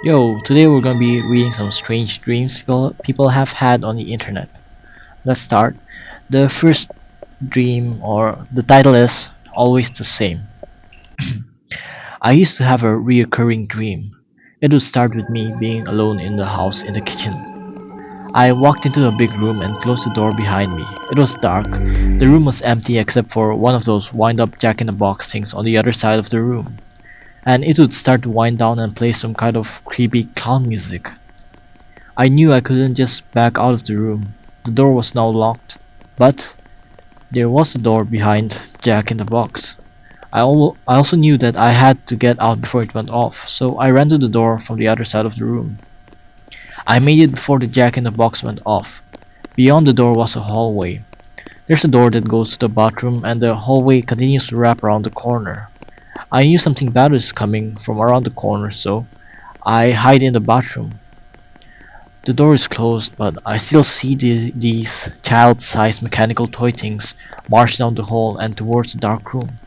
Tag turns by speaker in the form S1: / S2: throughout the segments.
S1: Yo, today we're gonna be reading some strange dreams people have had on the internet. Let's start. The first dream, or the title is Always the Same. I used to have a reoccurring dream. It would start with me being alone in the house in the kitchen. I walked into a big room and closed the door behind me. It was dark. The room was empty except for one of those wind up jack in the box things on the other side of the room. And it would start to wind down and play some kind of creepy clown music. I knew I couldn't just back out of the room. The door was now locked, but there was a door behind Jack in the Box. I also knew that I had to get out before it went off, so I ran to the door from the other side of the room. I made it before the Jack in the Box went off. Beyond the door was a hallway. There's a door that goes to the bathroom, and the hallway continues to wrap around the corner. I knew something bad was coming from around the corner, so I hide in the bathroom. The door is closed, but I still see these child-sized mechanical toy things march down the hall and towards the dark room.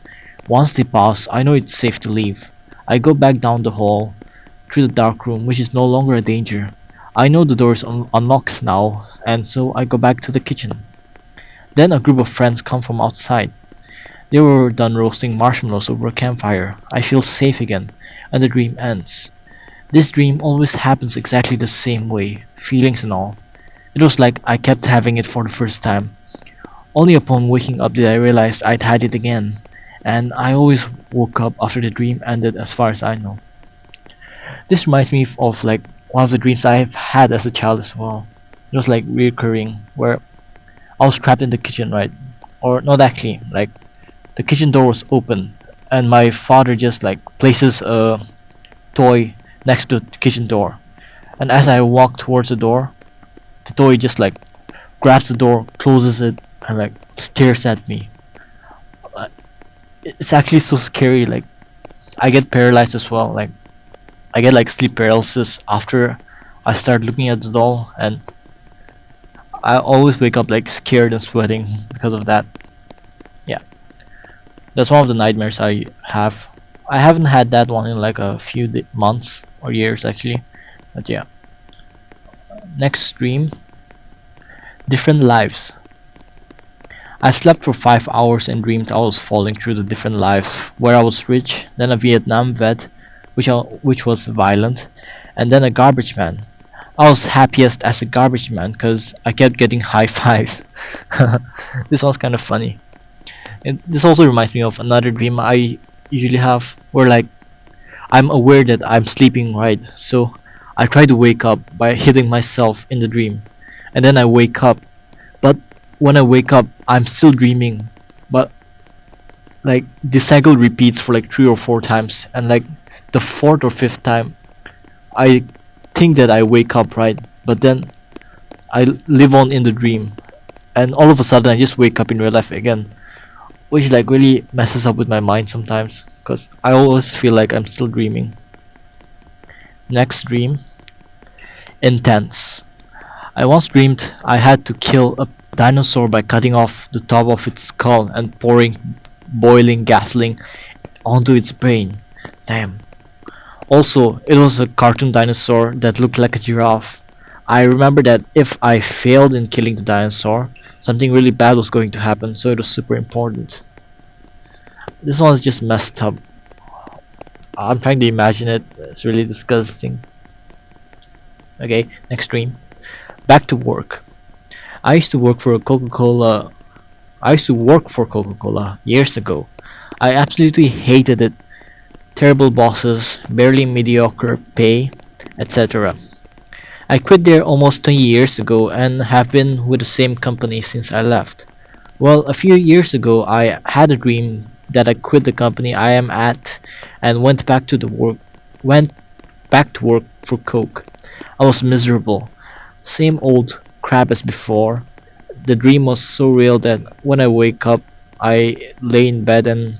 S1: Once they pass, I know it's safe to leave. I go back down the hall, through the dark room, which is no longer a danger. I know the door is unlocked now, and so I go back to the kitchen. Then a group of friends come from outside. They were done roasting marshmallows over a campfire. I feel safe again, and the dream ends. This dream always happens exactly the same way, feelings and all. It was like I kept having it for the first time. Only upon waking up did I realize I'd had it again, and I always woke up after the dream ended as far as I know. This reminds me of like one of the dreams I've had as a child as well. It was like recurring, where I was trapped in the kitchen, right? Or not actually, like the kitchen door was open, and my father just like places a toy next to the kitchen door. And as I walk towards the door, the toy just like grabs the door, closes it, and like stares at me. Uh, It's actually so scary. Like I get paralyzed as well. Like I get like sleep paralysis after I start looking at the doll, and I always wake up like scared and sweating because of that. Yeah, that's one of the nightmares I have. I haven't had that one in like a few months or years actually, but yeah. Next dream, different lives. I slept for 5 hours and dreamed I was falling through the different lives, where I was rich, then a Vietnam vet, which was violent, and then a garbage man. I was happiest as a garbage man because I kept getting high fives. This was kind of funny. And this also reminds me of another dream I usually have, where like I'm aware that I'm sleeping, right? So I try to wake up by hitting myself in the dream, and then I wake up. But when I wake up, I'm still dreaming. But like the cycle repeats for like 3 or 4 times, and like the fourth or fifth time, I think that I wake up, right? But then I live on in the dream, and all of a sudden I just wake up in real life again, which like really messes up with my mind sometimes, because I always feel like I'm still dreaming. Next dream, intense. I once dreamed I had to kill a dinosaur by cutting off the top of its skull and pouring boiling gasoline onto its brain. Damn. Also, it was a cartoon dinosaur that looked like a giraffe. I remember that if I failed in killing the dinosaur, something really bad was going to happen, so it was super important. This one is just messed up. I'm trying to imagine it. It's really disgusting. Okay, next dream. Back to work. I used to work for Coca-Cola. I used to work for Coca-Cola years ago. I absolutely hated it. Terrible bosses, barely mediocre pay, etc. I quit there almost 20 years ago and have been with the same company since I left. Well, a few years ago I had a dream that I quit the company I am at and went back to work for Coke. I was miserable. Same old crap as before. The dream was so real that when I wake up, I lay in bed and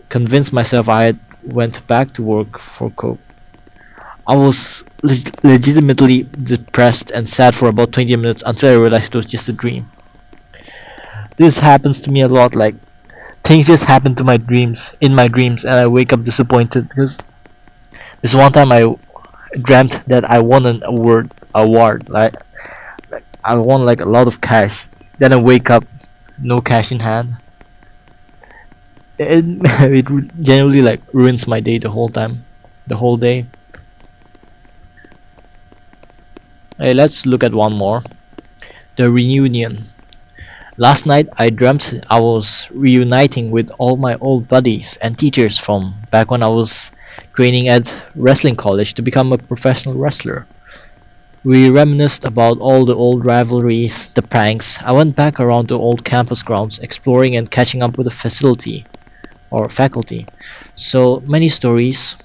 S1: convince myself I had went back to work for Coke. I was legitimately depressed and sad for about 20 minutes until I realized it was just a dream. This happens to me a lot, like things just happen in my dreams, and I wake up disappointed because this one time dreamt that I won an award, like I won like a lot of cash. Then I wake up, no cash in hand. It generally like ruins my day the whole time, the whole day. Hey, let's look at one more. The reunion. Last night I dreamt I was reuniting with all my old buddies and teachers from back when I was training at wrestling college to become a professional wrestler. We reminisced about all the old rivalries, the pranks. I went back around the old campus grounds, exploring and catching up with the facility or faculty. So many stories.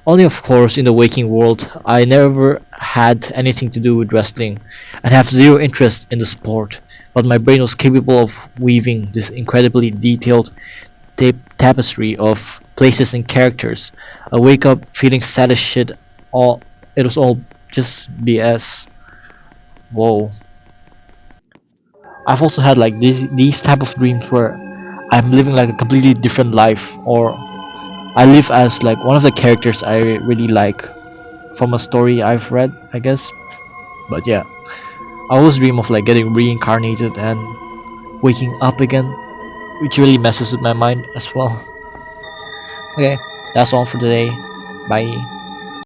S1: Only of course in the waking world, I never had anything to do with wrestling and have zero interest in the sport, but my brain was capable of weaving this incredibly detailed tapestry of places and characters. I wake up feeling sad as shit. All it was all just BS. Whoa. I've also had like these type of dreams where I'm living like a completely different life, or I live as like one of the characters I really like from a story I've read, I guess. But yeah, I always dream of like getting reincarnated and waking up again, which really messes with my mind as well. Okay, that's all for today. Bye.